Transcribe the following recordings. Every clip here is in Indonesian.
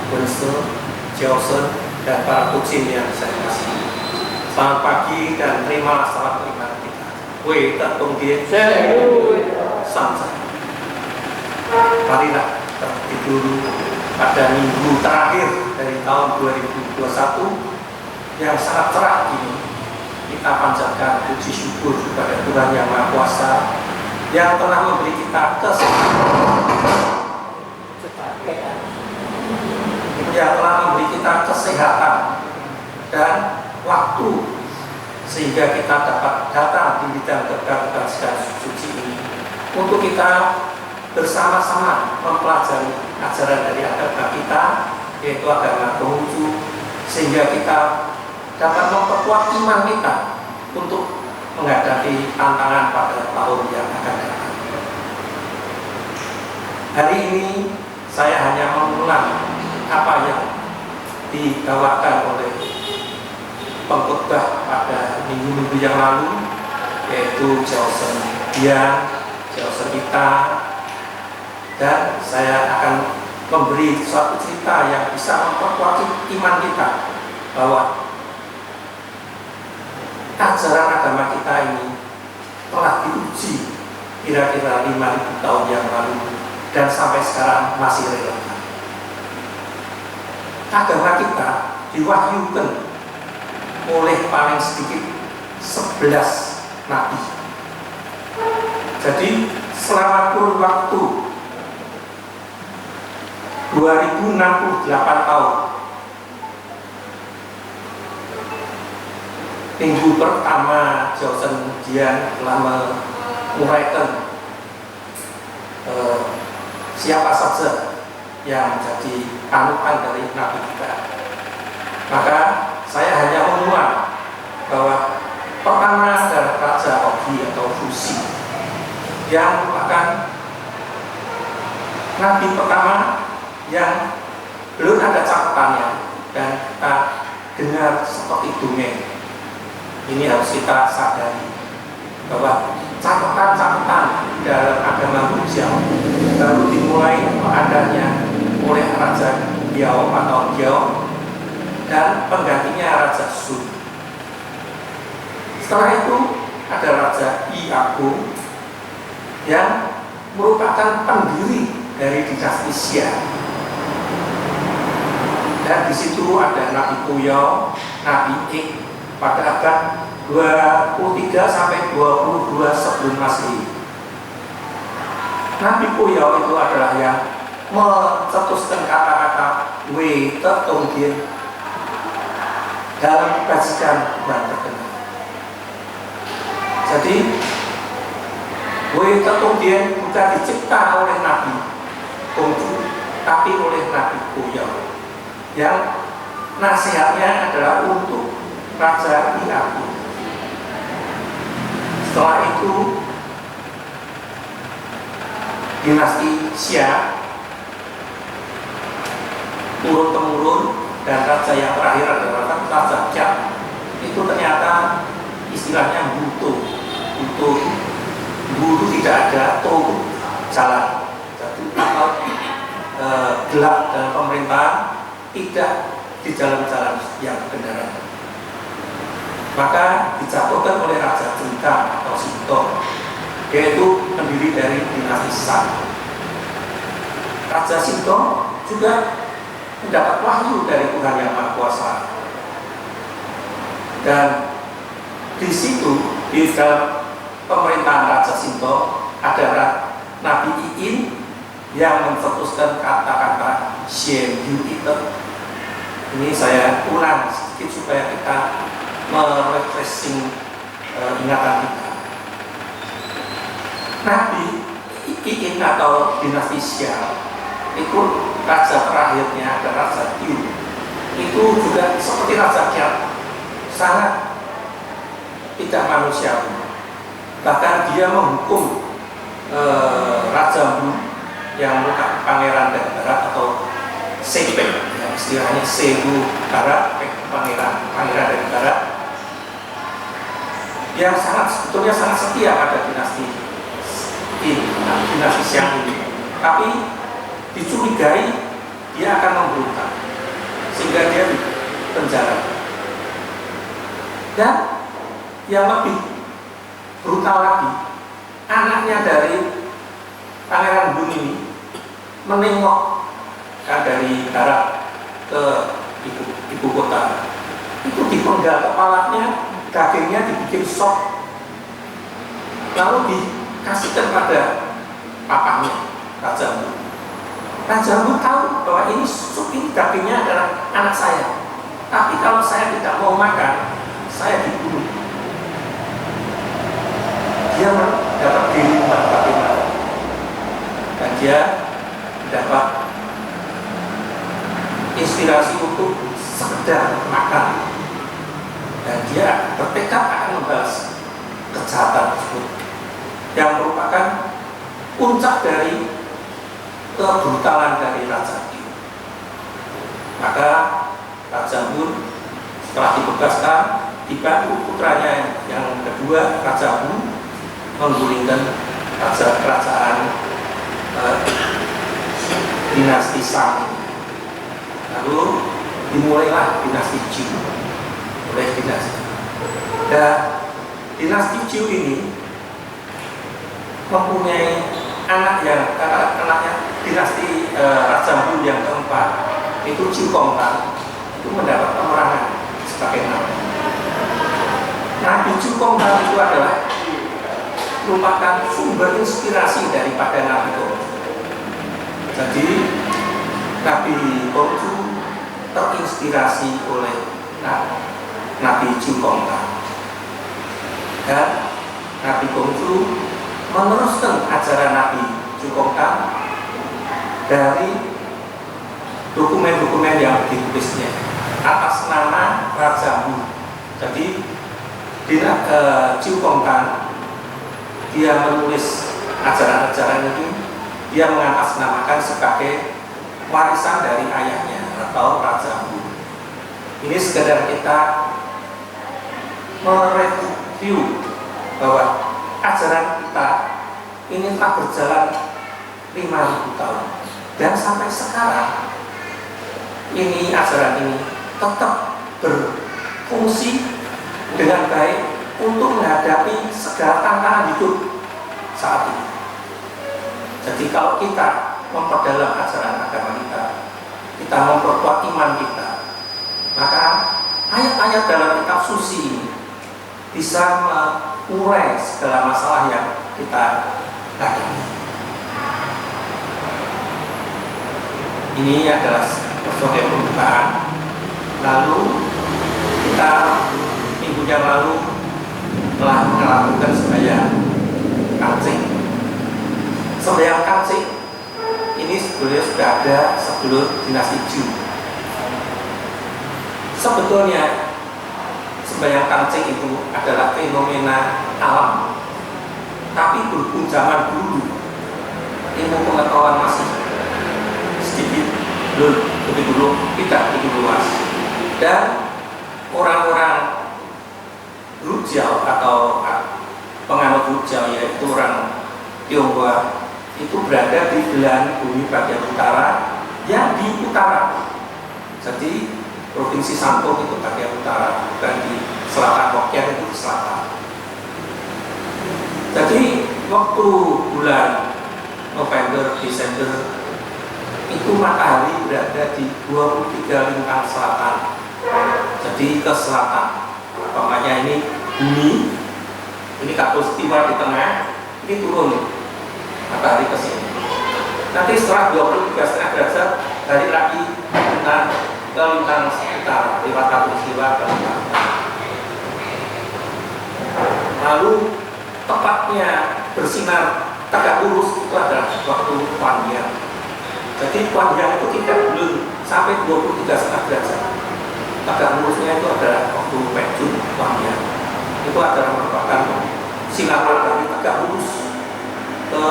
Winston, Johnson, dan para kucing yang saya kasih. Selamat pagi dan terimalah salam iman kita. Wei Tatung Dia Samsa. Marilah terlebih dulu pada minggu terakhir dari tahun 2021 yang sangat cerah ini, kita panjatkan puji syukur kepada Tuhan Yang Maha Kuasa yang telah memberi kita kesehatan dan waktu sehingga kita dapat datang di bidang keberkatan suci ini untuk kita bersama-sama mempelajari ajaran dari agama kita, yaitu agama Konghucu, sehingga kita dapat memperkuat iman kita untuk menghadapi tantangan pada tahun yang akan datang. Hari ini saya hanya mengulang apa yang dibawakan oleh pengkhotbah pada minggu-minggu yang lalu, yaitu Johnson Dian, Johnson Ita, dan saya akan memberi suatu cerita yang bisa memperkuat iman kita bahwa ajaran agama kita ini telah diuji kira-kira 5.000 tahun yang lalu dan sampai sekarang masih relevan. Agama kita diwahyukan oleh paling sedikit 11 nabi. Jadi selama kurun waktu 2068 tahun, minggu pertama Johnson Dian telah menguraikan siapa saja yang menjadi panutan dari nabi kita. Maka saya hanya mengulang bahwa pertama adalah Raja Ogi atau Fusi, yang merupakan nabi pertama yang belum ada catatannya dan kita dengar seperti dongeng. Ini harus kita sadari bahwa catatan-catatan dalam agama Buddha baru dimulai adanya oleh Raja Biao atau Biao dan penggantinya Raja Sun. Setelah itu ada Raja I Agung yang merupakan pendiri dari dinasti Xia. Dan di situ ada Nabi Puyo, Nabi Ik pada abad 23 sampai 22 sebelum Masehi. Nabi Puyo itu adalah yang mencetuskan kata-kata Wei Tatung Dia dalam bacaan yang terkenal. Jadi Wei Tatung Dia bukan dicipta oleh Nabi Konghucu, tapi oleh Nabi Puyo, yang nasihatnya adalah untuk Raja I Agung. Setelah itu dinasti Xia turun-temurun, dan raja yang terakhir adalah Raja Jia. Itu ternyata istilahnya butuh tidak ada tuh jalan. Jadi gelap dalam pemerintahan, tidak di jalan-jalan yang benar. Maka dijatuhkan oleh Raja Cinta atau Sinto, yaitu pendiri dari dinasti San. Raja Sinto juga mendapat wahyu dari Tuhan Yang Maha Kuasa, dan di situ di dalam pemerintahan Raja Sinto ada Nabi Iin yang mencetuskan kata-kata Shen Yu Ite. Ini saya ulang sedikit supaya kita merefreshing ingatan kita. Nabi Iin atau dinasti Xia itu raja terakhirnya ada Raja Yu. Itu juga seperti Raja Jia, sangat tidak manusiawi. Bahkan dia menghukum Raja Wu yang merupakan pangeran dari barat atau Sepeng, ya, istilahnya Sewu Barat, pangeran dari barat, yang sebetulnya sangat setia pada dinasti Xiang ini, tapi dicurigai dia akan memberontak. sehingga dia dipenjara. Dan yang lebih brutal lagi, anaknya dari Pangeran Bun ini menengok dari barat ke ibu kota, itu dipenggal kepalanya, dagingnya dibikin sop, lalu dikasihkan pada papahnya, Raja Bun. Raja Bun tahu bahwa ini sup ini dagingnya adalah anak saya, tapi kalau saya tidak mau makan, saya dibunuh. Dia mendapat diriman bagaimana, dan dia dapat inspirasi untuk sekedar makan, dan dia bertekad akan membalas kejahatan tersebut yang merupakan puncak dari kebrutalan dari Raja Qiu. Maka Raja Bun setelah dibebaskan, dibantu putranya yang kedua, Raja Bun, menggulingkan kerajaan dinasti Shang. Lalu dimulailah dinasti Zhou oleh dinasti. Dan dinasti Zhou ini mempunyai anaknya dinasti Raja Bun yang keempat, itu Zhou Gongtang, itu mendapat pemerangan sebagai nabi. Nabi Zhou Gongtang itu adalah merupakan sumber inspirasi daripada Nabi Gongtang. Jadi Nabi Gongtang terinspirasi oleh Nabi Zhou Gongtang, dan Nabi Gongtang meneruskan ajaran Nabi Zhou Gongtang dari dokumen-dokumen yang ditulisnya atas nama Raja Bun. Jadi Zhou Gongtang dia menulis ajaran-ajaran ini, dia mengatasnamakan sebagai warisan dari ayahnya atau Raja Bun. Ini sekedar kita mereview bahwa ajaran kita ini telah berjalan 5.000 tahun, dan sampai sekarang ini ajaran ini tetap berfungsi dengan baik untuk menghadapi segala tantangan hidup saat ini. Jadi kalau kita memperdalam ajaran agama kita memperkuat iman kita, maka ayat-ayat dalam kitab suci ini bisa mengurai segala masalah yang kita hadapi. Ini adalah sebagai pembukaan. Lalu kita minggu yang lalu telah melakukan sembahyang kancing. Sembahyang kancing ini sebenarnya sudah ada sebelum dinasti Zhou. Sebetulnya sembahyang kancing itu adalah fenomena alam, tapi berhubung zaman dulu ilmu pengetahuan masih sedikit, belum tidak begitu luas, dan orang-orang Rujao atau penganut Rujao, yaitu orang Tionghoa, itu berada di belahan bumi bagian utara yang di utara. Jadi provinsi Santong itu bagian utara, dan di selatan Hokkien itu di selatan. Jadi waktu bulan November, Desember itu matahari berada di 23 lintang selatan, jadi ke selatan. Umpamanya ini bumi, ini khatulistiwa di tengah, ini turun matahari ke sini. Nanti setelah 23,5 derajat balik lagi ke lintang sekitar lewat khatulistiwa ke lintang. Lalu tepatnya bersinar tegak lurus itu adalah waktu Panjang. Jadi Panjang itu tidak belum sampai 23,5 derajat. Tegak lurusnya itu adalah waktu penjun Panjang. Itu adalah merupakan sinar matahari tegak lurus ke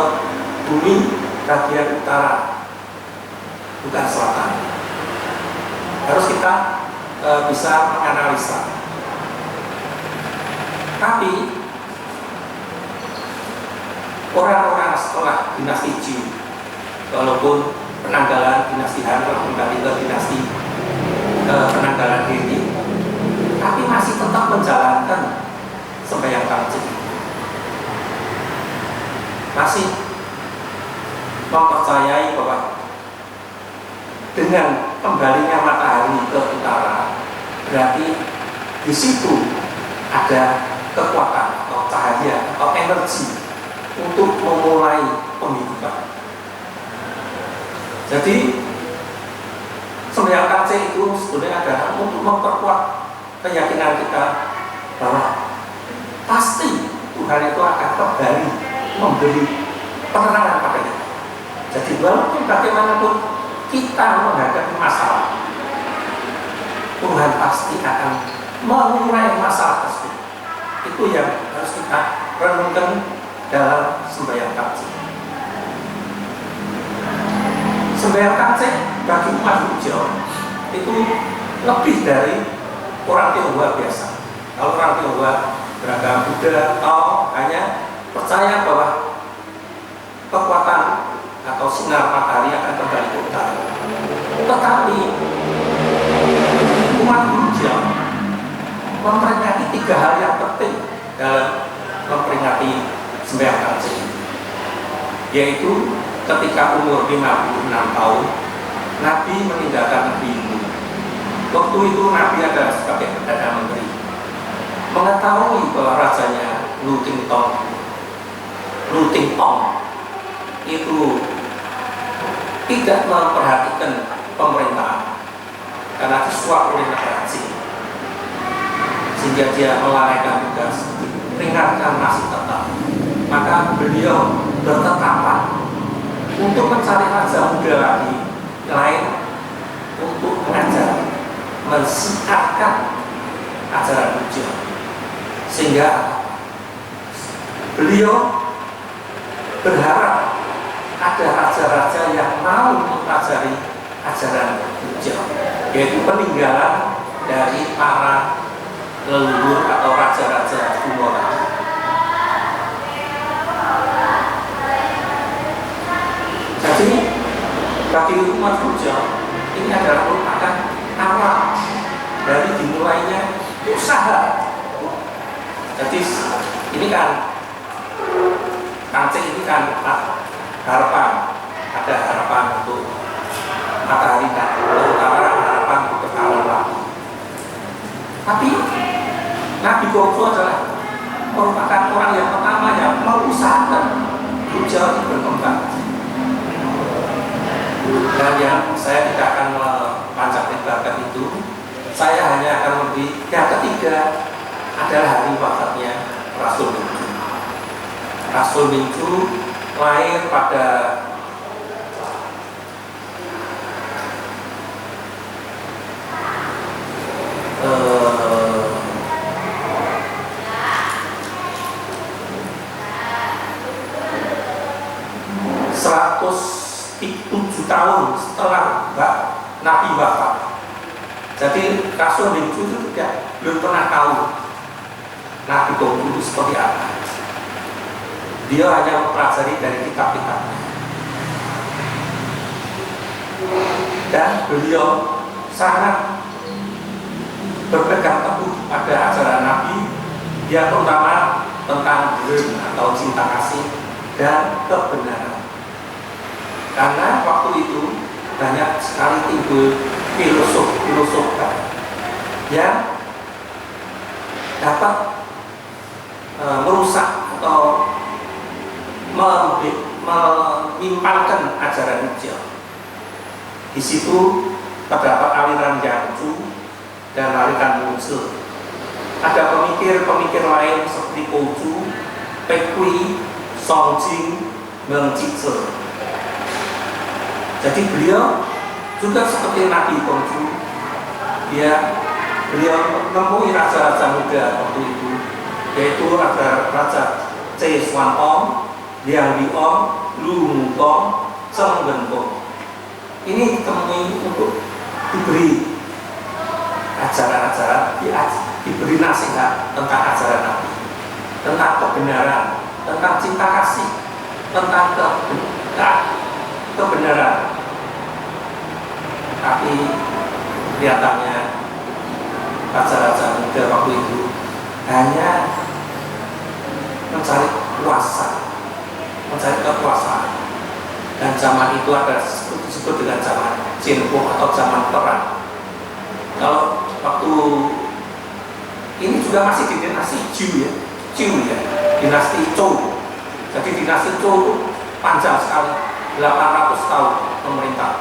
bumi bagian utara, bukan selatan. Harus kita bisa menganalisa. Tapi orang-orang setelah dinasti Zhou, walaupun penanggalan dinasti Han kembali ke dinasti kembalinya matahari ke utara, berarti di situ ada kekuatan atau cahaya atau energi untuk memulai penghidupan. Jadi sembahyang KC itu sebenarnya adalah untuk memperkuat keyakinan kita bahwa pasti Tuhan itu akan kembali memberi penerangan pada kita. Jadi walaupun bagaimanapun kita menghadapi masalah, Tuhan pasti akan mengurai masalah tersebut. Itu yang harus kita renungkan dalam sembahyang KC. Sembahyang KC bagi umat hijau itu lebih dari orang Tionghoa biasa. Kalau orang Tionghoa beragama Buddha atau hanya percaya bahwa kekuatan atau sinar matahari akan kembali ke utara. Tetapi umat hijau memperingati 3 hal yang penting dalam memperingati sembahyang KC, yaitu ketika umur 56 tahun Nabi meninggalkan negeri itu. Waktu itu Nabi adalah sebagai Perdana Menteri, mengetahui bahwa rajanya Lu Ting Tong itu tidak memperhatikan pemerintahan karena disuap oleh negara asing, sehingga dia melalaikan tugas peringatkan masih tetap. Maka beliau bertetapan untuk mencari raja muda lagi lain untuk mengajar, mensiarkan ajaran Buddha, sehingga beliau berharap ada raja-raja yang mau mempelajari ajaran Buddha, yaitu peninggalan dari para leluhur atau raja-raja kuno. Jadi bagi umat Buddha ini adalah merupakan awal dari dimulainya usaha. Jadi ini kan KC ini kan harapan, ada harapan untuk matahari ke utara, harapan untuk kekalahan lagi. Tapi Nabi Gongso adalah merupakan orang yang pertama yang mengusahakan Buddha itu berkembang. Dan yang saya tidak akan memanjat lebarkan itu, saya hanya akan memberi yang ketiga adalah hari wafatnya Rasul Minggu. Rasul Minggu lahir pada tahun setelah Nabi wafat. Jadi Rasul Minggu itu belum pernah tahu Nabi Gongso itu seperti apa. Dia hanya mempelajari dari kitab-kitabnya. Dan beliau sangat berpegang teguh pada ajaran Nabi, dia terutama tentang atau cinta kasih dan kebenaran. Karena waktu itu banyak sekali timbul filosof yang dapat merusak atau menyimpangkan ajaran Buddha. Di situ terdapat aliran Yangzu dan aliran Muzi. Ada pemikir-pemikir lain seperti Konghucu, Pekui, Songjing, Mengcize. Jadi beliau juga seperti Nabi Gongso, beliau menemui raja-raja muda waktu itu, yaitu raja Ce Xuanong, Liang Liong, Lu Mutong, Cheng Wenkong. Ini ditemui untuk diberi ajaran-ajaran, diberi nasihat tentang ajaran Nabi, tentang kebenaran, tentang cinta kasih, tentang kebenaran. Tapi kelihatannya raja-raja muda waktu itu hanya mencari kuasa, mencari kekuasaan. Dan zaman itu ada disebut dengan zaman Cienpo atau zaman perang. Kalau waktu ini juga masih di dinasti Chu ya, dinasti Zhou. Jadi dinasti Zhou itu panjang sekali, 800 tahun pemerintah.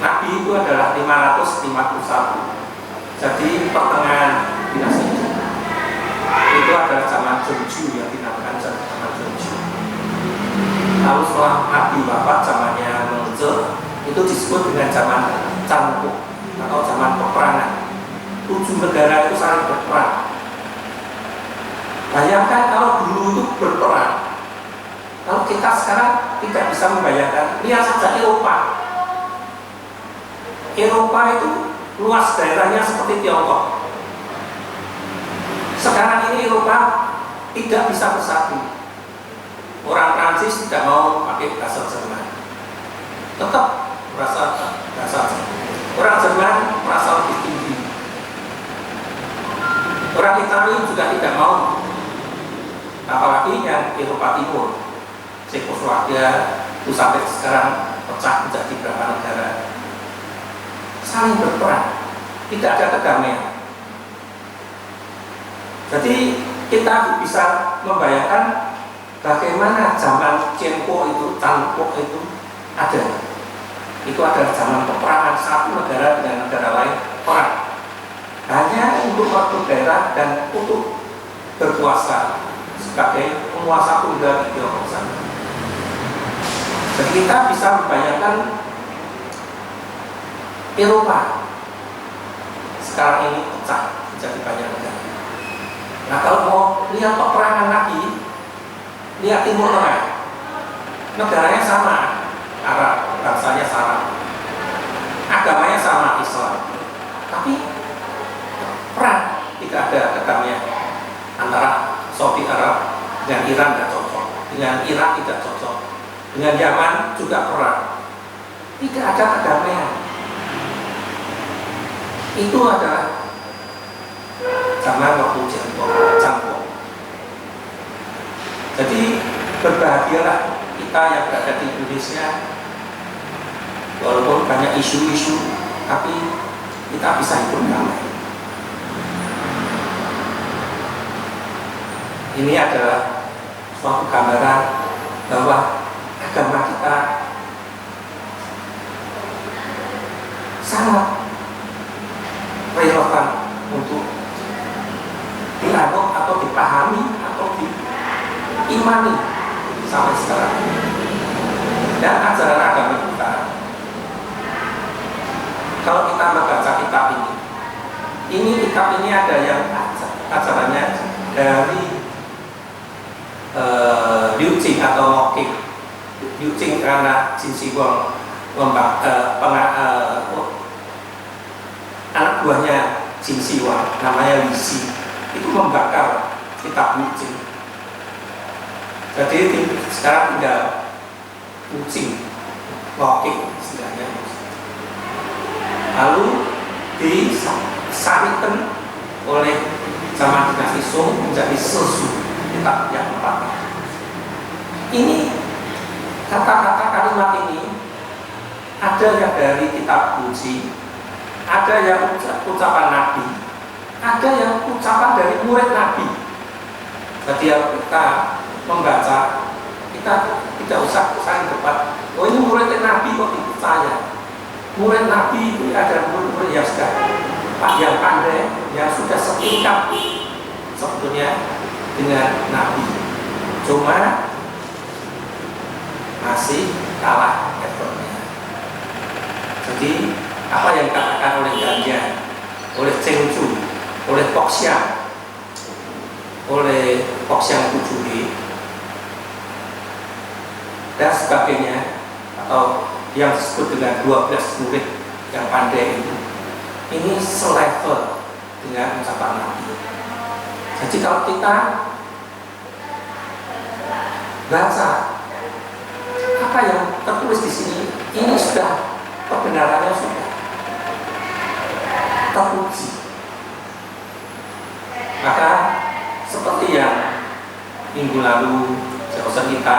Nabi itu adalah 551. Jadi pertengahan dinasti Zhou itu adalah zaman Zhou yang dinamakan zaman Zhou. Lalu setelah Nabi wafat zamannya Mengze, itu disebut dengan zaman Canpo atau zaman peperangan. 7 negara itu saling berperang. Bayangkan kalau dulu itu berperang. Kalau kita sekarang tidak bisa membayangkan, lihat saja Eropa. Eropa itu luas daerahnya seperti Tiongkok. Sekarang ini Eropa tidak bisa bersatu. Orang Prancis tidak mau pakai bahasa Jerman, tetap merasa bahasa Jerman. Orang Jerman merasa lebih tinggi. Orang Italia juga tidak mau, apalagi yang Eropa Timur, Cekoslovakia itu sampai sekarang pecah menjadi beberapa negara, saling berperang, tidak ada kedamaian. Jadi kita bisa membayangkan bagaimana zaman Cienpo itu, Canpo itu ada. Itu adalah zaman peperangan satu negara dengan negara lain perang. Hanya untuk waktu daerah dan untuk berkuasa sebagai penguasa tunggal di Tiongkok sana. Jadi kita bisa membayangkan Eropa sekarang ini pecah menjadi banyak negara. Nah, kalau mau lihat peperangan lagi, lihat Timur Tengah, negaranya sama, Arab, bangsanya sama, agamanya sama, Islam, tapi perang, tidak ada kedamaian antara Saudi Arab dengan Iran tidak cocok, dengan Irak tidak cocok, dengan Yaman juga perang, tidak ada kedamaian. Itu adalah zaman waktu Canpo. Jadi berbahagialah kita yang berada di Indonesia, walaupun banyak isu-isu, tapi kita bisa hidup damai. Ini adalah suatu gambaran bahwa agama kita sangat relevan untuk dianut atau dipahami atau diimani sampai sekarang. Dan ajaran agama kita, kalau kita membaca kitab ini kitab ini ada yang ajarannya dari Liu Jing atau Moking. Liu Jing karena Jin Siwang anak buahnya Jin Siwang namanya Li Si itu membakar kitab Liu Jing. Jadi sekarang tinggal Liu Jing, Moking istilahnya. Lalu disarikan oleh zaman dinasti Song menjadi Sesu, kitab yang pertama. Ini kata-kata kalimat ini ada yang dari kitab Liu, ada yang ucapan Nabi, ada yang ucapan dari murid Nabi. Jadi kalau kita membaca, kita tidak usah saling debat. Oh ini murid Nabi kok ikut saya. Murid Nabi itu ada murid-murid yang sudah yang pandai, yang sudah setingkat sebetulnya dengan Nabi, cuma masih kalah effortnya. Jadi apa yang dikatakan oleh Ganjar, oleh Cheng Chu, oleh Kok Xiang, oleh Kok Xiang Kujuli dan sebagainya, atau yang disebut dengan 12 murid yang pandai ini selevel dengan ucapan Nabi. Jadi kalau kita baca apa yang tertulis di sini, ini sudah kebenarannya sudah teruji. Maka seperti yang minggu lalu seharusnya kita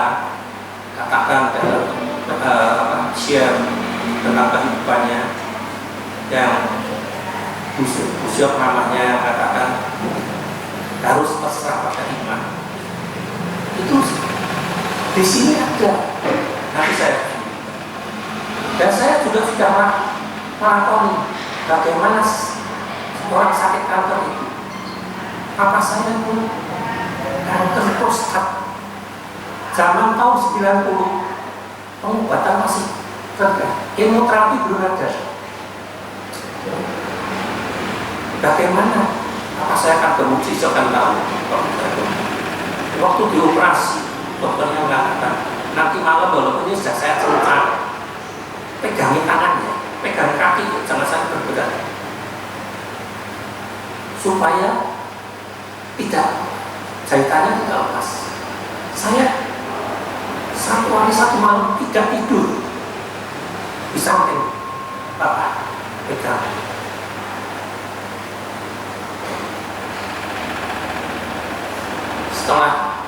katakan dalam share tentang kehidupannya yang Busyok namanya katakan harus pasrah pada iman. Itu di sini ada. Nanti dan saya juga sudah melakoni bagaimana orang sakit kanker itu. Papa saya pun kanker prostat zaman tahun 90, pengobatan masih rendah, kemoterapi belum ada. Bagaimana? Apa saya akan bermukjizat kan tahu? Waktu dioperasi, dokternya mengatakan nanti malam walaupun ini sudah saya celupkan, pegangi tangannya, pegang kaki, jangan sampai bergerak, supaya tidak jahitannya tidak lepas. Saya satu hari satu malam tidak tidur di samping Bapak pegang. Setelah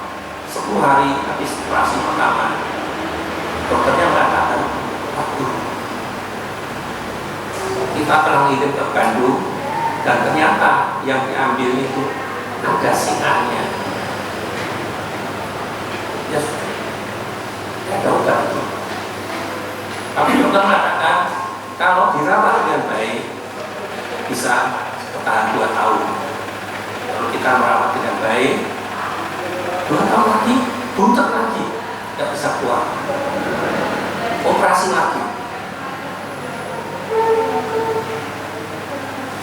10 hari habis operasi pertama, dokternya mengatakan, waduh, kita telah ngirim ke Bandung dan ternyata yang diambil itu ada sinarnya. Ya sudah, ada obat itu. Tapi dokter mengatakan kalau dirawat dengan baik bisa bertahan 2 tahun. Kalau kita merawat dengan baik, 2 tahun lagi, buntet lagi, tidak bisa keluar, operasi lagi.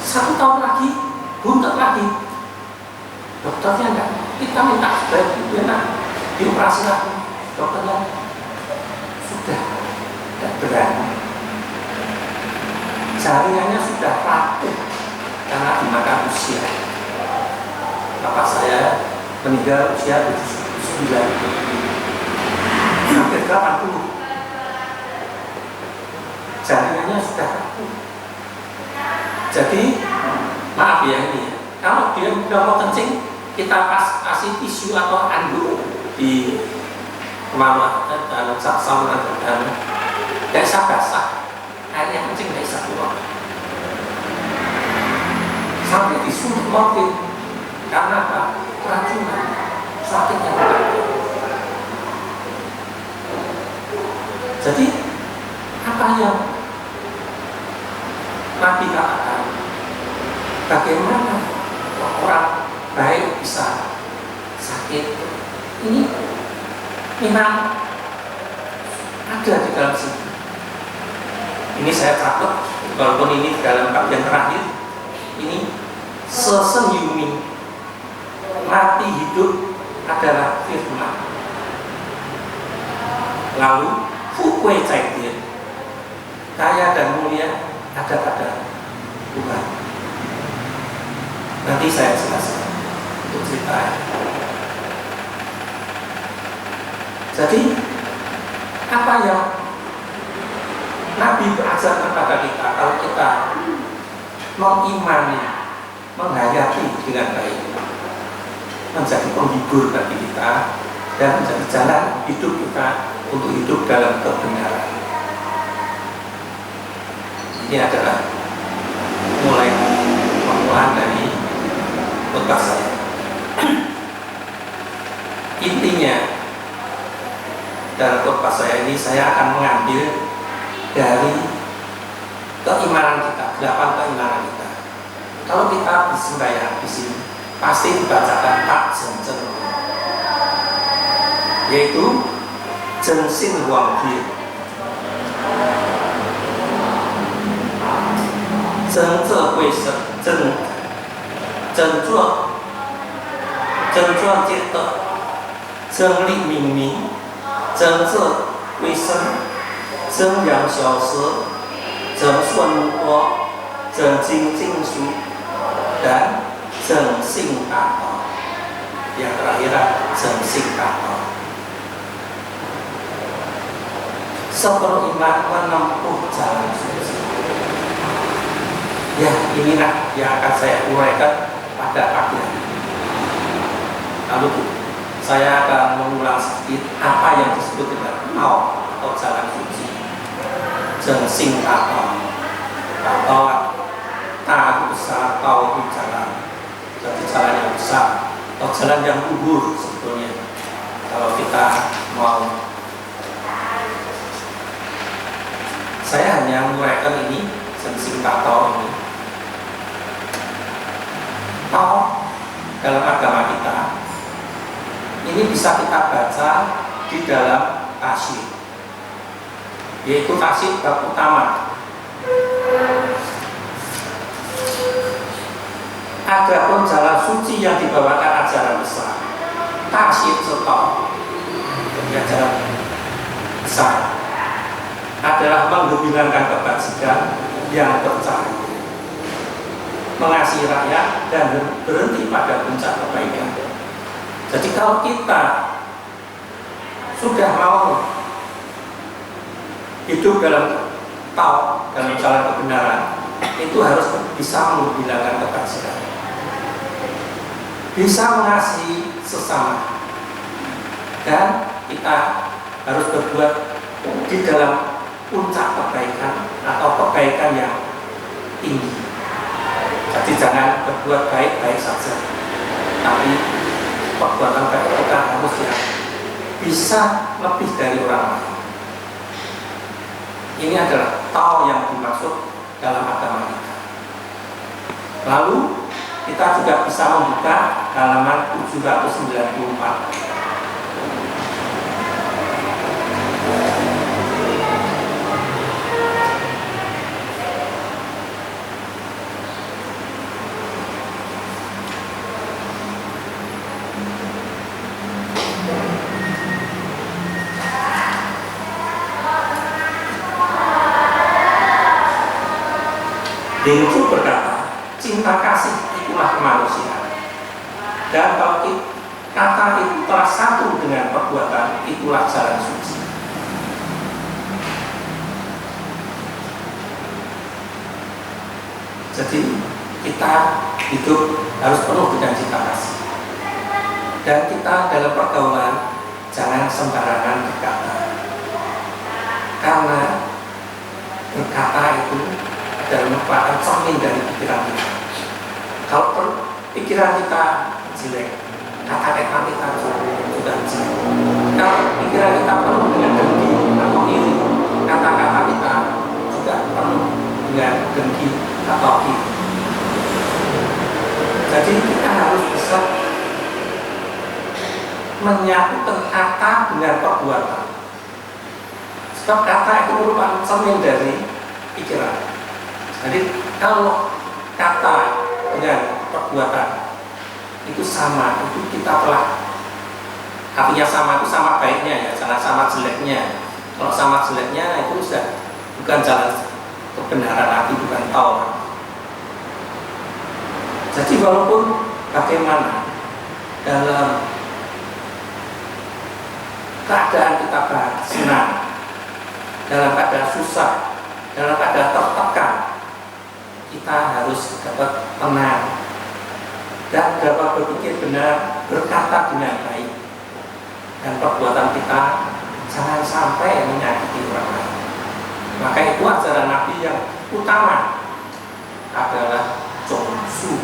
1 tahun lagi, buntet lagi, dokternya enggak, kita minta sebaik itu enak, dioperasi lagi, dokternya sudah tidak berani, jaringannya sudah rapuh karena dimakan usia. Bapak saya meninggal usia 79, hampir 80, jaringannya sudah rapuh. Jadi maaf ya ini, kalau dia udah mau kencing, kita kasih tisu atau anduk di kemana dan sasaran dan tidak bisa basah, air yang kencing tidak bisa keluar, sampai disuruh morfin karena apa? Keracunan, sakitnya berat. Jadi apa yang Nabi katakan, bagaimana orang baik bisa sakit, ini memang ada di dalam sini. Ini saya takut, walaupun ini dalam bab yang terakhir, ini sesenyumi mati hidup adalah firman. Lalu Fukwe Caidir, kaya dan mulia ada pada Tuhan. Nanti saya jelaskan untuk cerita. Jadi apa yang Nabi berajarkan kepada kita, kalau kita mengimani, menghayati dengan baik, menjadi penghibur bagi kita dan menjadi jalan hidup kita untuk hidup dalam kebenaran. Ini adalah mulai permulaan dari khotbah saya. Intinya dalam khotbah saya ini saya akan mengambil dari keimanan kita, 8 keimanan kita. Kalau kita bersembahyang di sini pasti dibacakan tak jenjen, yaitu jensin huang dia, jenze hui sen, jenzuo jite, jengli ming ming, jenze hui sen, jengyang xiao shi, jengsuan nuo, jengjing jing shu, dan jengsing kato. Yang terakhir jengsing kato. Seberiman menempuh jalan suci. Ya, inilah yang akan saya uraikan pada pagi hari ini. Lalu saya akan mengulang sedikit apa yang disebut dengan mau atau jalan suci. Jengsing tato itu besar, tau itu jalan, jadi jalan yang besar atau jalan yang luhur sebetulnya. Kalau kita mau, saya hanya menguraikan ini jengsing tato ini. Tau dalam agama kita ini bisa kita baca di dalam tasyid, yaitu tasyid bab utama. Adapun jalan suci yang dibawakan ajaran besar, tasyid setau, ajaran besar adalah menggembirakan kebajikan yang tercari, mengasihi rakyat dan berhenti pada puncak kebaikan. Jadi kalau kita sudah mau hidup dalam jalan kebenaran, itu harus bisa menggunakan kebajikan, bisa mengasihi sesama, dan kita harus berbuat di dalam puncak kebaikan atau kebaikan yang tinggi. Jadi jangan berbuat baik-baik saja, tapi perbuatan baik kita harus yang bisa lebih dari orang lain. Ini adalah tau yang dimaksud dalam agama kita. Lalu kita juga bisa membuka halaman 794. Hingsu berkata, cinta kasih itulah kemanusiaan. Dan kalau kata itu telah satu dengan perbuatan, itulah jalan suci. Jadi kita hidup harus penuh dengan cinta kasih. Dan kita dalam pergaulan jangan sembarangan berkata, karena berkata itu dan merupakan cermin dari pikiran kita. Kalau pikiran kita jelek, kata-kata kita juga jelek. Kalau pikiran kita penuh dengan dengki atau iri, kata-kata kita juga penuh dengan dengki atau iri. Jadi kita harus bisa menyatukan kata dengan perbuatan. Sebab kata itu merupakan cermin dari pikiran. Jadi kalau kata dengan perbuatan itu sama, itu kita telah, artinya sama itu sama baiknya ya, jangan sama jeleknya. Kalau sama jeleknya itu sudah bukan jalan kebenaran lagi, bukan taurat. Jadi walaupun bagaimana dalam keadaan kita senang, dalam keadaan susah, dalam keadaan tertekan, kita harus dapat tenang dan dapat berpikir benar, berkata dengan baik, dan perbuatan kita jangan sampai menyakiti orang lain. Maka itu ajaran Nabi yang utama adalah jongsu.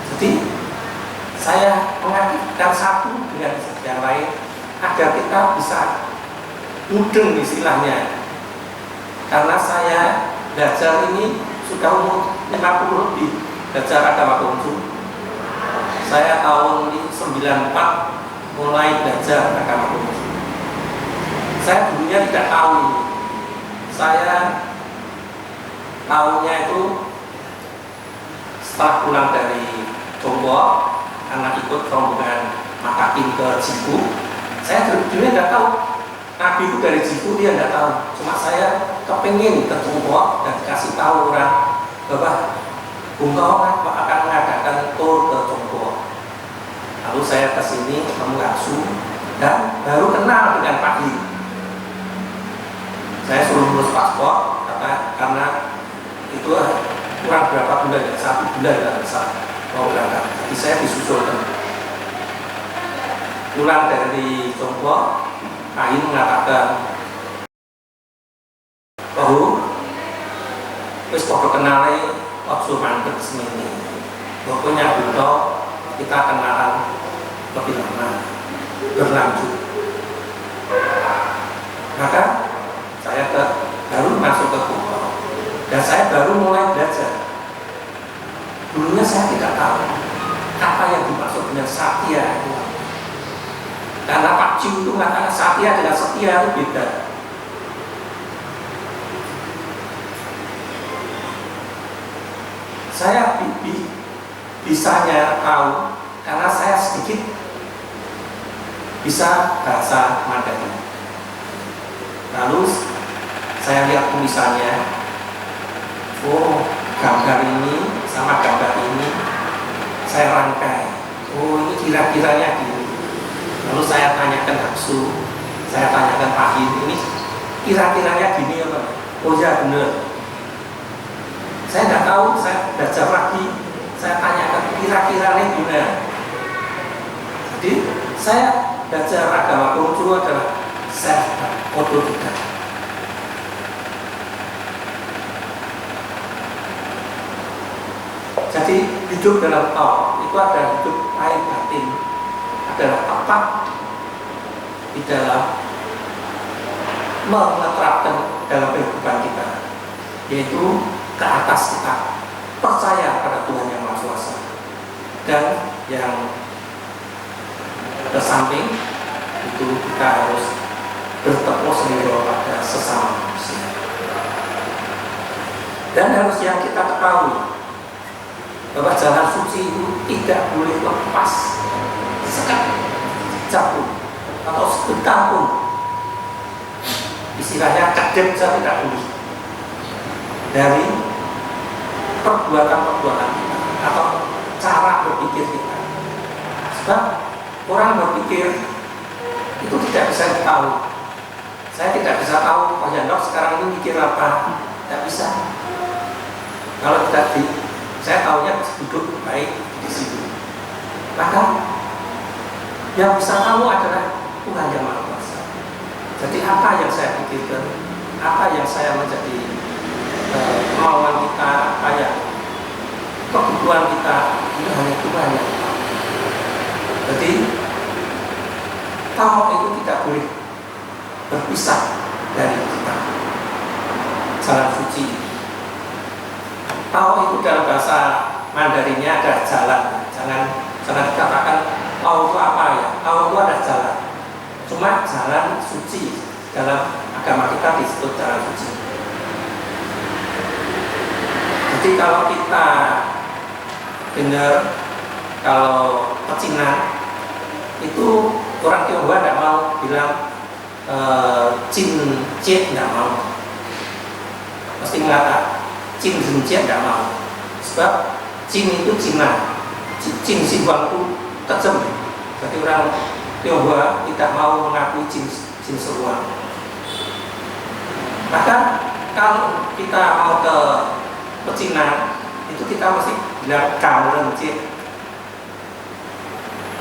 Jadi saya mengaitkan satu dengan yang lain agar kita bisa mudeng istilahnya. Karena saya belajar ini sudah umur 50 lebih, belajar agama Konghucu. Saya tahun 94 mulai belajar agama Konghucu. Saya dulunya tidak tahu ini. Saya tahunya itu setelah pulang dari Jombo, karena ikut rombongan Matakin ke Jiku. Saya dulunya tidak tahu Nabi itu dari Jiku, dia tidak tahu. Cuma saya kepingin ke Jombo dan dikasih tahu orang bahwa Bung Tomo akan mengadakan tur ke Jombo. Lalu saya ke sini ketemu Asu dan baru kenal dengan Pak Hi. Saya suruh ngurus paspor karena itu kurang berapa bulan, 1 bulan tidak bisa mau berangkat. Jadi saya disusulkan. Pulang dari Jombo, Pak Hi mengatakan, Oh, wis padha kenale ojo mandek semene. Pokoknya butuh kita kenalan lebih lama, berlanjut. Maka saya baru masuk ke Kuto dan saya baru mulai belajar. Dulunya saya tidak tahu apa yang dimaksud dengan satya itu. Karena Pak Ciu itu mengatakan satya dengan setia itu beda. Saya bisanya tahu karena saya sedikit bisa bahasa Mandarin. Lalu saya lihat tulisannya, oh gambar ini sama gambar ini saya rangkai, oh ini kira-kiranya gini. Lalu saya tanyakan Haksu, saya tanyakan Pak Hin, ini kira-kiranya gini apa? Oh ya benar. Saya tidak tahu, saya belajar lagi, saya tanyakan kira-kiranya gimana. Jadi saya belajar agama Konghucu adalah self otodidak. Jadi hidup dalam Tao itu adalah hidup lahir batin, adalah tepat di dalam menerapkan dalam kehidupan kita, yaitu ke atas kita percaya pada Tuhan yang Maha Kuasa, dan yang ke samping itu kita harus bertepuk sendiri pada sesama manusia. Dan harus yang kita ketahui bahwa jalan suci itu tidak boleh lepas sekejap pun atau sebentar pun. Istilahnya kedep saja tidak boleh dari perbuatan-perbuatan kita atau cara berpikir kita. Sebab orang berpikir itu tidak bisa tahu. Saya tidak bisa tahu Pak Yandok sekarang ini mikir apa, tidak bisa. Kalau tidak saya tahunya duduk baik di situ. Maka yang bisa tahu adalah Tuhan yang Maha Kuasa. Jadi apa yang saya pikirkan, apa yang saya menjadi kemauan kita, apa yang kebutuhan kita, itu hanya Tuhan yang tahu. Jadi tahu itu tidak boleh berpisah dari kita. Jalan suci. Tahu itu dalam bahasa Mandarinnya adalah jalan. Jangan dikatakan tahu itu apa ya. Tahu itu adalah jalan. Cuma jalan suci dalam agama kita disebut jalan suci. Jadi kalau kita dengar kalau pecinan itu orang Tionghoa tidak mau bilang Cin Jie tidak mau, pasti mengatakan Cin Jie tidak mau. Sebab Cin itu Cina, Cin Siwang itu kejam. Jadi orang Tionghoa tidak mau mengakui Cin Siwang. Maka kalau kita mau ke pecinan itu kita mesti bilang Gao Jie,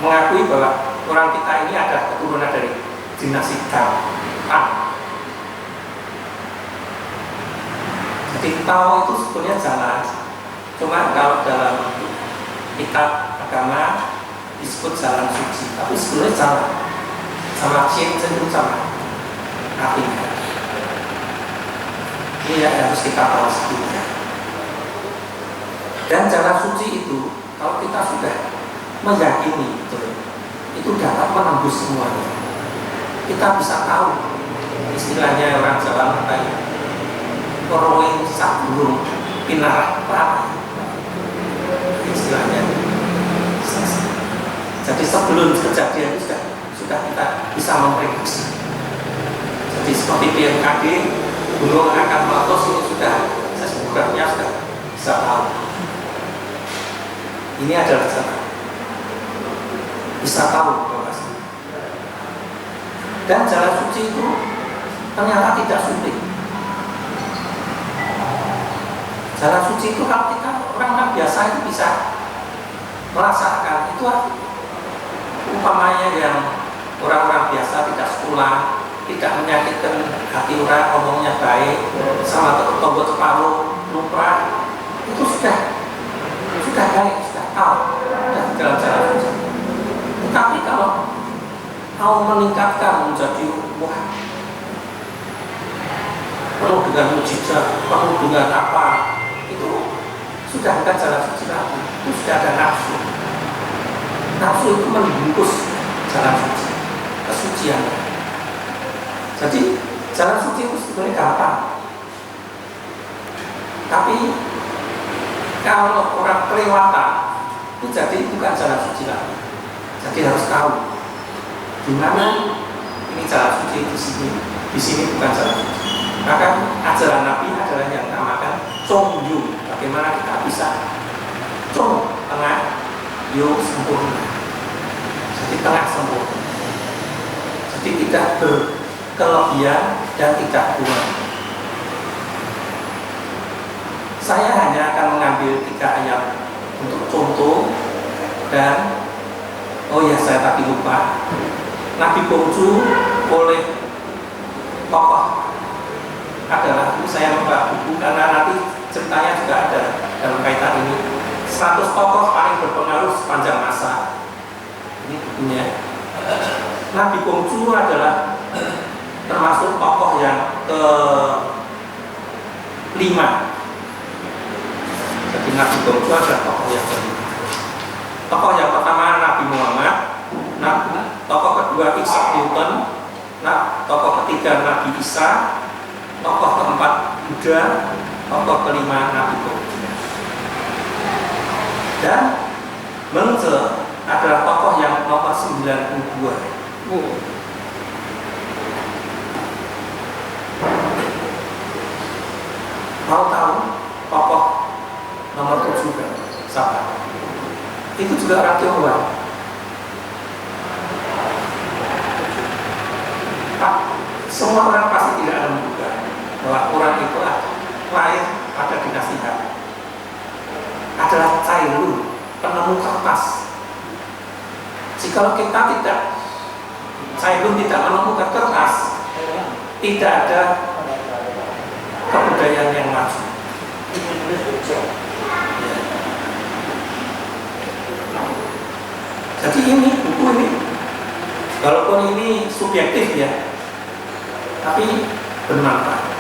mengakui bahwa orang kita ini ada keturunan dari dinasti Gao. Jadi Tao itu sebetulnya jalan. Cuma kalau dalam kitab agama disebut jalan suci, tapi sebetulnya jalan. Sama Cien itu sama artinya. Ini yang harus kita tahu sebetulnya. Dan jalan suci itu kalau kita sudah meyakini itu dapat menembus semuanya. Kita bisa tahu, istilahnya orang Jawa mengatakan korowing sabulung pinarah perahu, istilahnya. Jadi sebelum kejadian itu sudah kita bisa memprediksi. Jadi seperti BMKG gunung akan meletus ini sudah sebenarnya sudah bisa tahu. Ini adalah jalan. Bisa tahu bahwa dan jalan suci itu ternyata tidak sulit. Jalan suci itu kalau kita orang biasa itu bisa merasakan itu umpamanya yang orang-orang biasa tidak sekolah tidak menyakitkan hati orang, ngomongnya baik, sama tombol separuh, lumrah, itu sudah baik, sudah tahu, sudah di dalam jalan suci. Tetapi kalau mau meningkatkan menjadi wah, penuh dengan mujizat, penuh dengan apa, itu sudah bukan jalan suci lagi, itu sudah ada nafsu. Nafsu itu membungkus jalan suci, kesucian. Jadi jalan suci itu sebenarnya gampang. Tapi kalau orang kelewatan itu jadi bukan jalan suci lagi. Jadi harus tahu di mana ini jalan suci, di sini bukan jalan suci. Maka ajaran Nabi adalah yang dinamakan Chongyu. Bagaimana kita bisa Chong tengah, Yu sempurna. Jadi tengah sempurna. Jadi tidak berkelebihan dan tidak kurang. Saya hanya akan mengambil 3 ayat untuk contoh dan oh ya saya tadi lupa, Nabi Kongju oleh tokoh adalah, ini saya membuka buku karena nanti ceritanya juga ada dalam kaitan ini, 100 tokoh paling berpengaruh sepanjang masa. Ini bukunya. Nabi Kongju adalah termasuk tokoh yang ke-5. Jadi Nabi Kongju adalah tokoh yang ke-5. Tokoh yang pertama Nabi Muhammad, tokoh kedua Isaac Newton, tokoh ketiga Nabi Isa, tokoh keempat Buddha, tokoh kelima Nabi Kongju. Dan Mengze adalah tokoh yang nomor 92. Mau tahu tokoh nomor 7 kan? Siapa? Itu juga orang Tionghoa. Semua orang pasti tidak akan menduga bahwa orang itu lahir pada dinasti Han. Adalah Cai Lun, penemu kertas. Jikalau kita tidak, Cai Lun tidak menemukan kertas, tidak ada kebudayaan yang maju. Jadi ini buku ini, walaupun ini subjektif ya, tapi bermanfaat.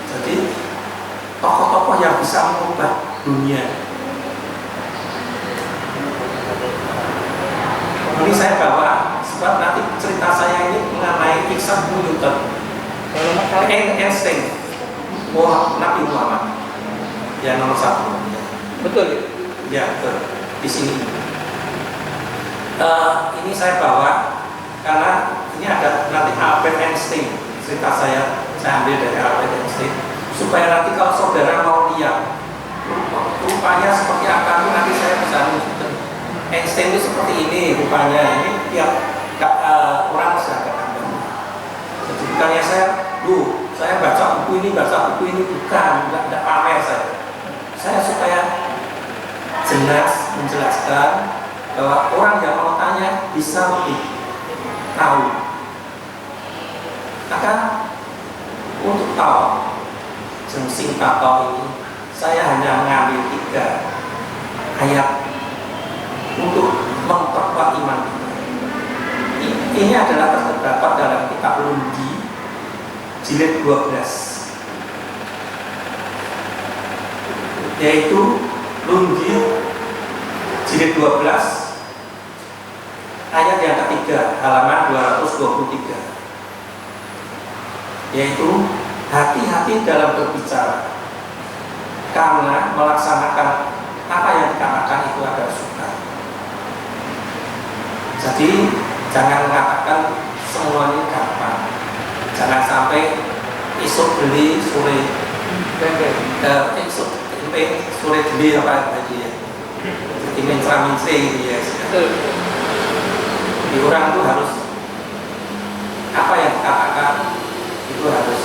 Jadi tokoh-tokoh yang bisa mengubah dunia. Ini saya bawa sebab nanti cerita saya ini mengenai Isaac Newton, Einstein, Nabi Muhammad, yang nomor 1. Betul ya, betul. Di sini. Ini saya bawa karena ini ada nanti Albert Einstein, cerita saya ambil dari Albert Einstein supaya nanti kalau saudara mau lihat rupanya seperti apa, nanti saya bisa menunjukkan Einstein itu seperti ini rupanya. Ini tiap orang bisa katakan. Jadi bukannya saya baca buku ini bukan, tidak pamer saya supaya jelas menjelaskan bahwa orang yang mau tanya bisa lebih tahu. Maka untuk tahu sing tahu ini, saya hanya mengambil 3 ayat untuk memperkuat iman kita. Ini adalah terdapat dalam kitab Lundi jilid 12, yaitu Lundi jilid 12 ayat yang ketiga, halaman 223, yaitu hati-hati dalam berbicara karena melaksanakan apa yang dikatakan itu adalah suka. Jadi jangan mengatakan semuanya gampang. Jangan sampai esok beli sore sore beli apa lagi ya. Jadi mencra-mencri gitu ya. Di orang itu harus apa yang dikatakan itu harus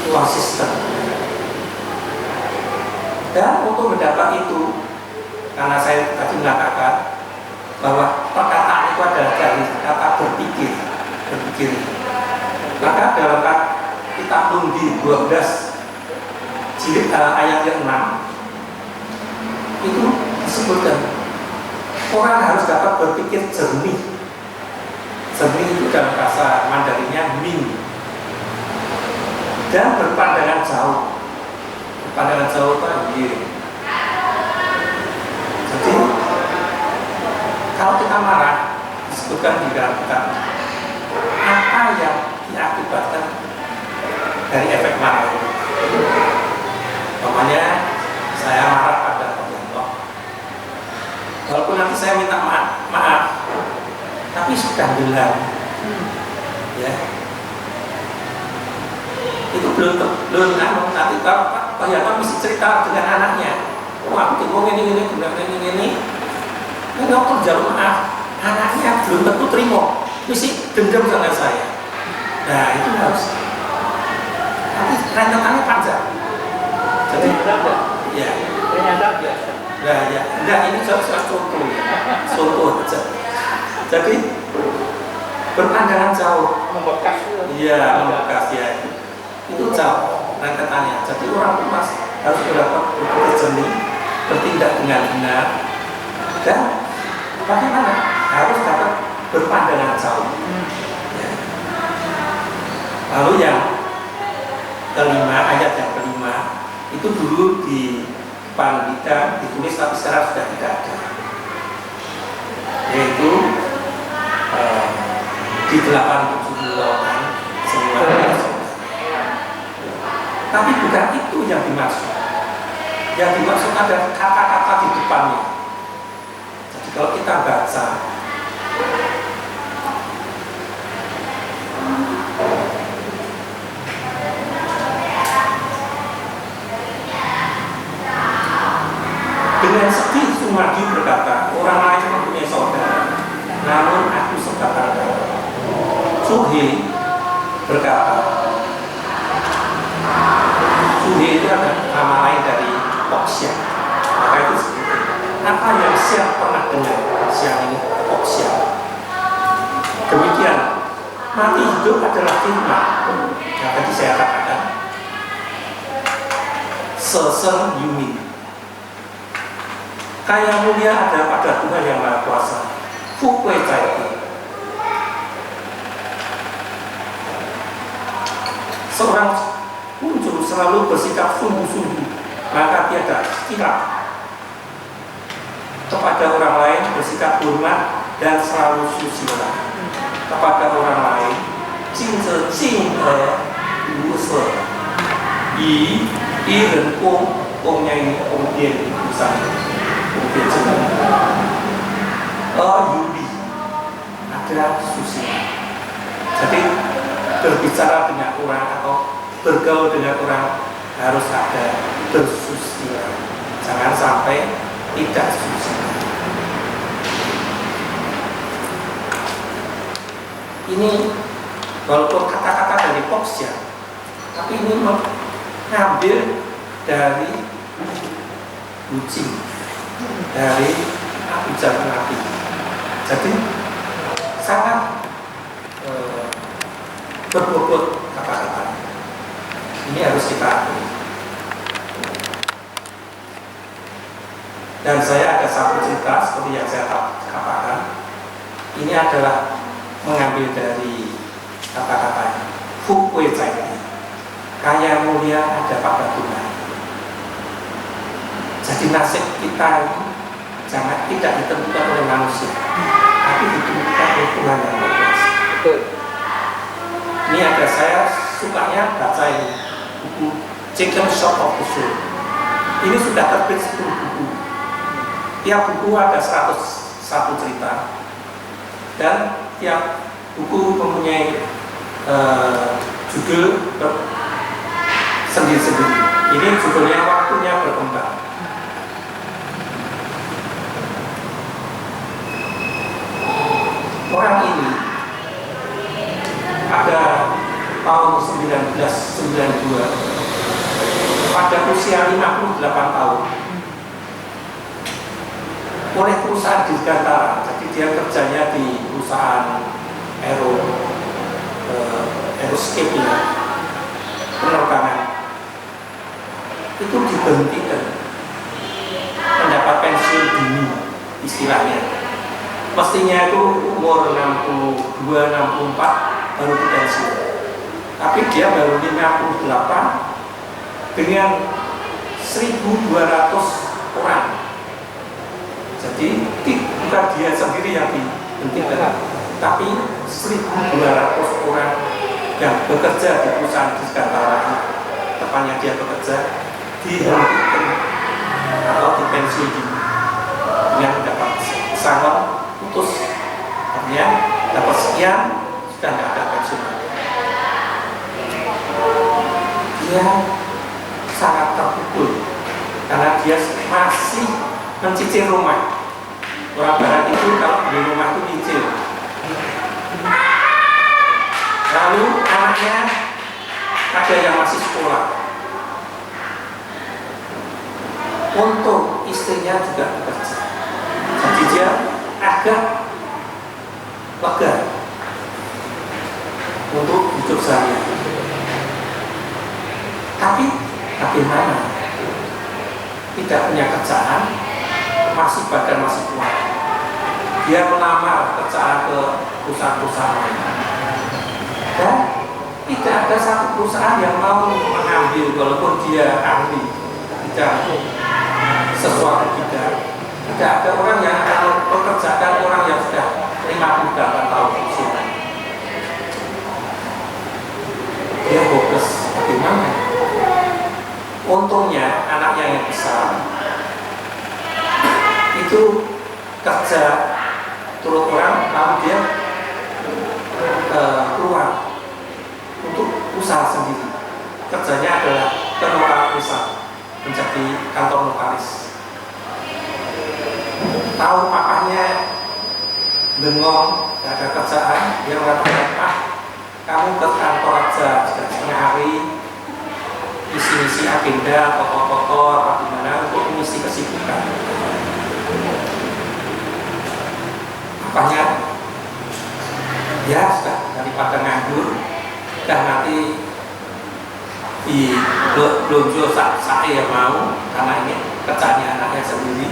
konsisten. Dan untuk mendapat itu, karena saya tadi mengatakan bahwa perkataan itu adalah dari kata berpikir. Maka dalam kitab Undi 12 jilid ayat yang 6 itu disebutkan orang harus dapat berpikir jernih. Jernih itu dalam bahasa Mandarinnya ming, dan berpandangan jauh. Berpandangan jauh itu jadi kalau kita marah, disebutkan di dalam kitab apa yang diakibatkan dari efek marah itu. Namanya saya marah pada contoh, walaupun nanti saya minta maaf, tapi sudah bilang, ya itu belum nanti Pak Yanto mesti cerita dengan anaknya. Aku ini aku jalur maaf, anaknya belum tentu terima, mesti dendam sama saya. Nah itu harus, tapi rentetannya panjang. Jadi ya, nah ya, enggak, ini soal contoh aja. Jadi berpandangan jauh, iya membekas ya, itu jauh rentetannya. Jadi orang itu harus berdapat berpikir jernih, bertindak dengan benar, dan bagaimana harus dapat berpandangan jauh. Ya. Lalu yang kelima, ayat yang kelima itu dulu di depan kita ditulis tapi sekarang sudah tidak ada, yaitu di 87 lautan semua. Tapi bukan itu yang dimaksud. Yang dimaksud ada kata-kata di depannya. Jadi kalau kita baca dengan sedih Sumadi berkata, orang lain mempunyai saudara, namun aku sebatang kara. Suhi berkata, Suhi itu adalah nama lain dari Oksya. Maka itu apa yang siap pernah dengar siang ini Oksya. Demikian, mati hidup adalah firman yang tadi saya katakan, seser yumin. Kaya mulia ada pada Tuhan yang Maha Kuasa. Fukwe Caiti. Seorang muncul selalu bersikap sungguh-sungguh, maka tiada kira. Kepada orang lain bersikap hormat dan selalu susila. Kepada orang lain cinta lusa. I renkong kongnya ini kongdian usaha. Yudi ada susila. Jadi berbicara dengan orang atau bergaul dengan orang harus ada bersusila. Jangan sampai tidak susila. Ini walaupun kata-kata dari Oksya, tapi ini mengambil dari kucing, dari ujar Nabi. Jadi sangat berbobot kata-kata. Ini harus kita akui. Dan saya ada satu cerita seperti yang saya katakan. Ini adalah mengambil dari kata-katanya. Fukwe Caiti. Kaya mulia ada pada Tuhan. Jadi nasib kita ini jangan tidak ditentukan oleh manusia, tapi ditentukan oleh Tuhan yang Maha Kuasa. Ini ada, saya sukanya baca ini buku Chicken Shop of the Soul. Ini sudah terbit 10 buku. Tiap buku ada 101 cerita, dan tiap buku mempunyai judul sendiri-sendiri. Ini judulnya Waktunya Berkembang. Orang ini pada tahun 1992 pada usia 58 tahun oleh perusahaan dirgantara. Jadi dia kerjanya di perusahaan aeroscape ya, penerbangan itu diberhentikan, mendapat pensiun dini istilahnya. Mestinya itu umur 62, 64 baru pensiun, tapi dia baru 58 dengan 1.200 orang. Jadi bukan dia sendiri yang dihentikan, tapi 1.200 orang yang bekerja di perusahaan di sekitar tempatnya dia bekerja dihentikan atau dipensiun dengan mendapat pesangon putus, artinya dapat sekian sudah tidak ada pensiun. Dia sangat terpukul karena dia masih mencicil rumah. Orang barat itu kalau di rumah itu nyicil. Lalu anaknya ada yang masih sekolah. Untung istrinya juga bekerja, jadi dia agak lega untuk hidup sehari-hari. Tapi bagaimana? Tidak punya kerjaan, badan masih kuat. Dia melamar kerjaan ke perusahaan-perusahaan lain. Dan tidak ada satu perusahaan yang mau mengambil walaupun dia ahli bidang sesuatu bidang. Tidak ada orang yang akan pekerjakan orang yang sudah 58 tahun usia. Dia fokus bagaimana? Untungnya anaknya yang besar itu kerja turut orang, lalu dia keluar untuk usaha sendiri. Kerjanya adalah ke notaris, menjadi kantor notaris. Tahu papahnya bengong, tidak ada kerjaan, dia mengatakan, kamu ke kantor aja setengah hari, isi agenda, kotor-kotor, apa gimana untuk mengisi kesibukan. Apanya? Ya sudah, daripada nganggur, dan nanti di belanja saya yang mau, karena ini kerjanya anaknya sendiri.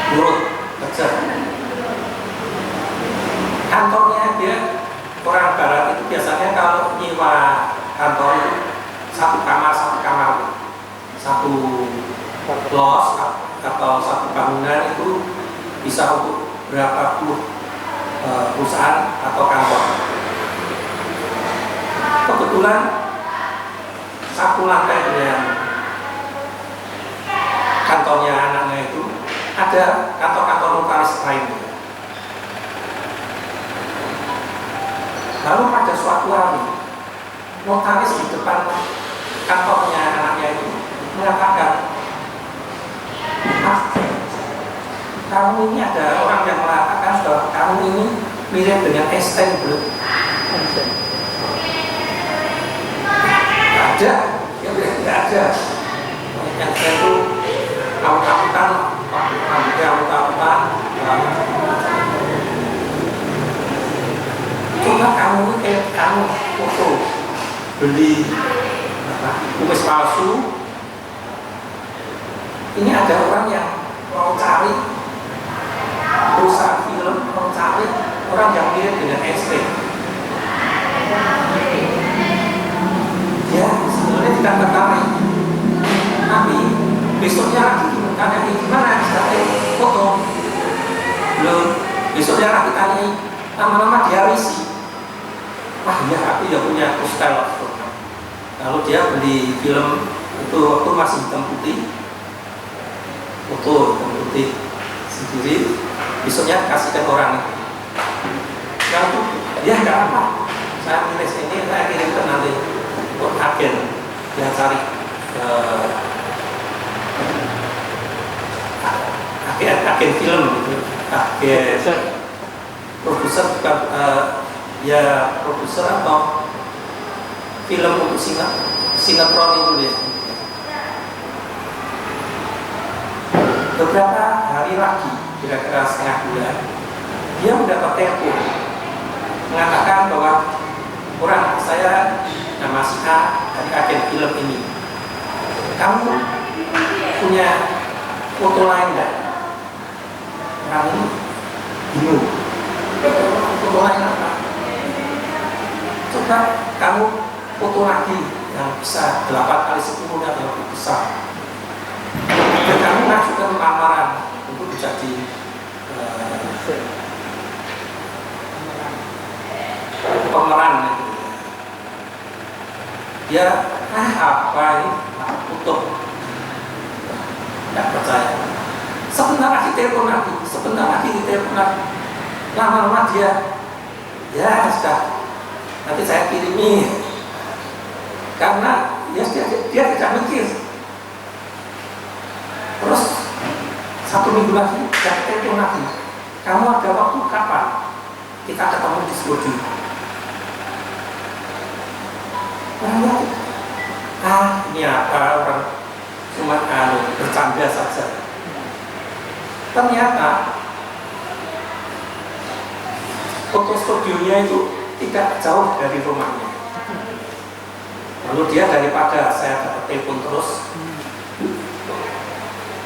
Nurut kerja. Kantornya dia orang barat itu biasanya kalau nyewa kantor itu satu kamar, satu los atau satu bangunan itu bisa untuk berapa puluh perusahaan atau kantor. Kebetulan satu lantai dengan kantornya anaknya itu ada kantor-kantor notaris lainnya. Lalu pada suatu hari notaris di depan kantornya anaknya itu mengatakan, kamu ini ada orang yang mengatakan bahwa kamu ini mirip dengan Einstein, bro. Tidak ada, ya tidak ada. Yang saya itu kamu-kamukan, coba kamu kayak kamu foto beli kumis palsu. Ini ada orang yang mau cari perusahaan film, mau cari orang yang mirip dengan Einstein. Ya sebenarnya tidak tertarik, tapi besoknya lagi tanya gimana hasilnya foto, belum besoknya lagi tanya lama-lama dia risi. Wah ya aku ya punya style foto. Lalu dia beli film itu waktu masih hitam putih, foto hitam putih sendiri. Besoknya kasih ke orang itu. Yang itu ya nggak apa, saya tulis ini saya kirimkan nanti untuk agen yang cari agen film gitu, agen produser bukan ya produser atau film untuk sinetron itu dia. Beberapa hari lagi, kira-kira setengah bulan, dia mendapat telepon mengatakan bahwa orang saya nama si A dari agen film ini, kamu punya foto lain nggak? Orang ini bingung, foto lain apa? Coba kamu foto lagi yang bisa 8 kali 10 yang lebih besar, dan kamu mengajukan lamaran untuk menjadi pemeran gitu. Dia apa ini untuk tidak percaya. Sebentar lagi telepon lagi, sebentar lagi telepon lagi. Lama-lama dia, ya sudah, nanti saya kirimi. Karena ya, dia tidak mikir. Terus 1 minggu lagi, dia telepon lagi. Kamu ada waktu kapan? Kita ketemu di studio. Ini apa, orang cuma bercanda saja. Ternyata foto studionya itu tidak jauh dari rumahnya. Lalu dia, daripada saya dapat telepon terus,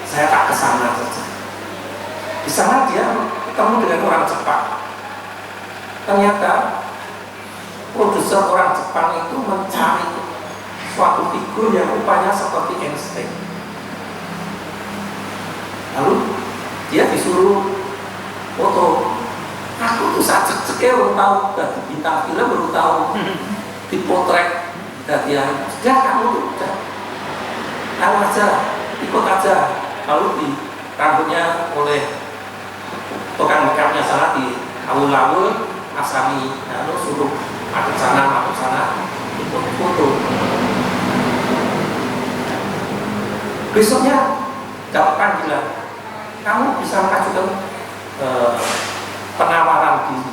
saya tak kesana saja. Di sana dia ketemu dengan orang Jepang. Ternyata produser orang Jepang itu mencari suatu figur yang rupanya seperti Einstein. Lalu dia disuruh foto. Aku tuh cek-ceknya baru tahu, dari bintang film baru tahu, dipotret dari yang sudah, kamu tuh udah tahu aja, ikut aja. Lalu di rambutnya oleh tukang makeupnya sana di awul-awul asami, lalu suruh masuk sana, ikut foto. Besoknya dapat panggilan, kamu bisa mengajukan penawaran diri.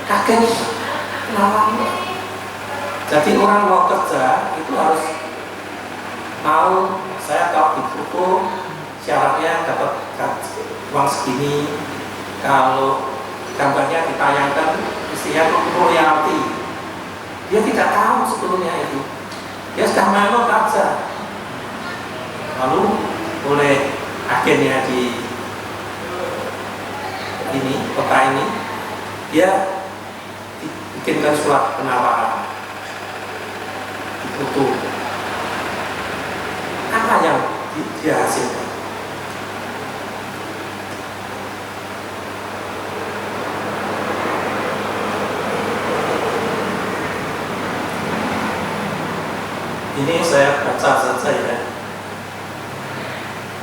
Kaget, penawaran. Jadi orang mau kerja itu harus mau, saya kalau difoto syaratnya dapat uang segini, kalau gambarnya ditayangkan istilahnya royalti. Dia tidak tahu sebelumnya itu, dia sudah manut aja. Lalu oleh agennya di ini kota ini, dia bikinkan surat penawaran, difoto. Apa yang dia hasilkan? Ini saya baca saja ya.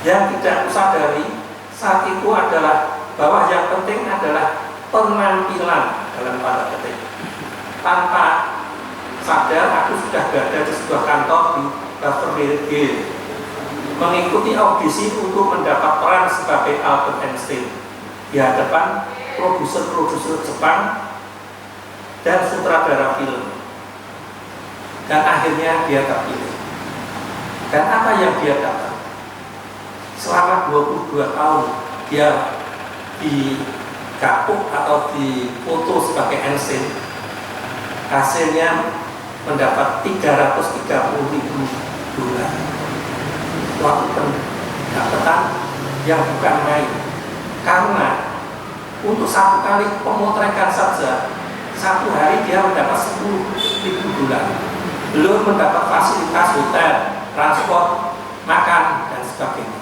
Yang tidak kusadari saat itu adalah bahwa yang penting adalah penampilan dalam tanda petik. Tanpa sadar aku sudah berada di sebuah kantor di Beverly Hills mengikuti audisi untuk mendapat peran sebagai Albert Einstein di hadapan produser-produser Jepang dan sutradara film. Dan akhirnya dia terpilih. Dan apa yang dia dapat? Selama 22 tahun dia digapuk atau difoto sebagai Einstein, hasilnya mendapat $330.000. Suatu pendapatan yang bukan main. Karena untuk 1 kali pemotretan saja, 1 hari dia mendapat $10.000. Belum mendapat fasilitas hotel, transport, makan, dan sebagainya.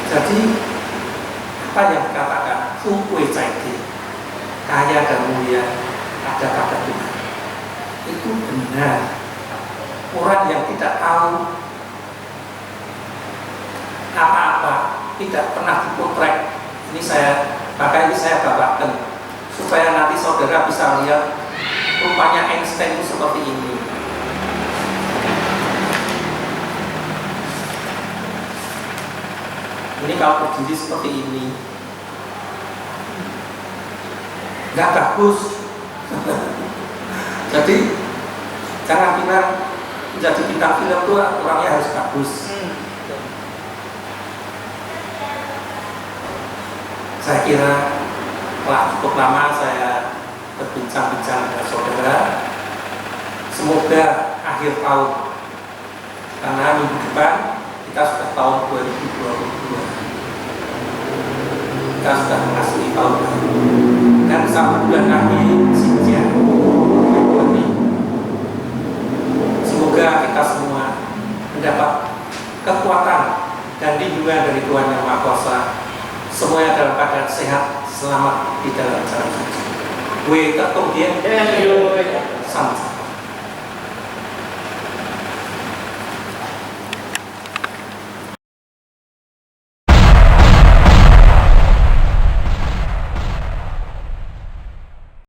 Jadi apa yang dikatakan Fukui Caidi, kaya dan mulia ada pada Tuhan, itu benar. Orang yang tidak tahu apa-apa, tidak pernah dipotret, ini makanya saya bawakan supaya nanti saudara bisa lihat rupanya Einstein itu seperti ini. Ini kalau berdiri seperti ini, nggak bagus. Jadi jangan bilang menjadi bintang film itu orangnya harus bagus. Saya kira telah cukup lama saya berbincang-bincang dengan saudara. Semoga akhir tahun, karena minggu depan kita sudah tahun 2022, kita sudah memasuki tahun baru, dan 1 bulan lagi Dzulhijjah Februari. Semoga kita semua mendapat kekuatan dan lindungan dari Tuhan Yang Maha Kuasa, semuanya dalam keadaan sehat, selamat di dalam jalan suci. Gue ketuk dia, sampai.